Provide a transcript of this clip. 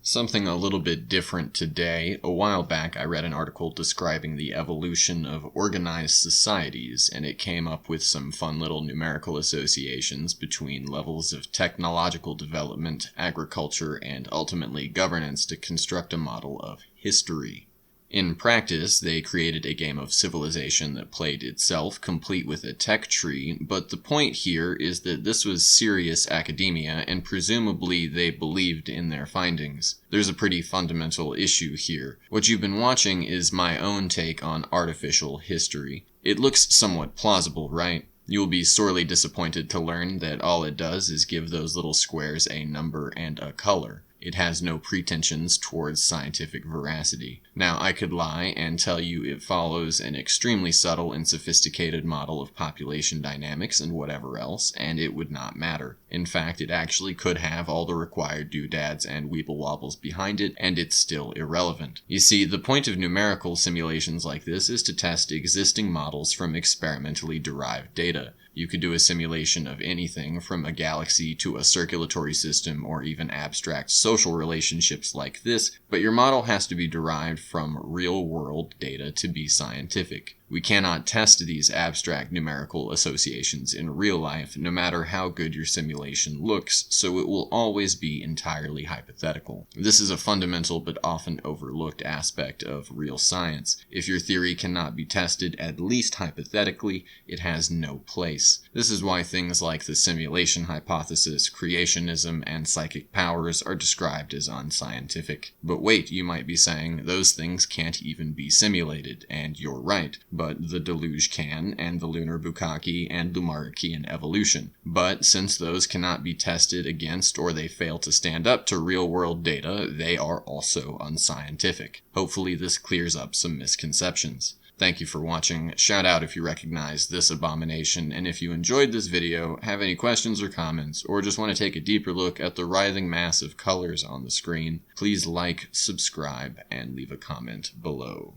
Something a little bit different today. A while back, I read an article describing the evolution of organized societies, and it came up with some fun little numerical associations between levels of technological development, agriculture, and ultimately governance to construct a model of history. In practice, they created a game of civilization that played itself, complete with a tech tree, but the point here is that this was serious academia, and presumably they believed in their findings. There's a pretty fundamental issue here. What you've been watching is my own take on artificial history. It looks somewhat plausible, right? You will be sorely disappointed to learn that all it does is give those little squares a number and a color. It has no pretensions towards scientific veracity. Now, I could lie and tell you it follows an extremely subtle and sophisticated model of population dynamics and whatever else, and it would not matter. In fact, it actually could have all the required doodads and weeble-wobbles behind it, and it's still irrelevant. You see, the point of numerical simulations like this is to test existing models from experimentally derived data. You could do a simulation of anything from a galaxy to a circulatory system or even abstract social relationships like this, but your model has to be derived from real-world data to be scientific. We cannot test these abstract numerical associations in real life, no matter how good your simulation looks, so it will always be entirely hypothetical. This is a fundamental but often overlooked aspect of real science. If your theory cannot be tested, at least hypothetically, it has no place. This is why things like the simulation hypothesis, creationism, and psychic powers are described as unscientific. But wait, you might be saying, those things can't even be simulated, and you're right. But the deluge can, and the lunar bukkake, and Lamarckian evolution. But since those cannot be tested against or they fail to stand up to real-world data, they are also unscientific. Hopefully this clears up some misconceptions. Thank you for watching. Shout out if you recognize this abomination, and if you enjoyed this video, have any questions or comments, or just want to take a deeper look at the writhing mass of colors on the screen, please like, subscribe, and leave a comment below.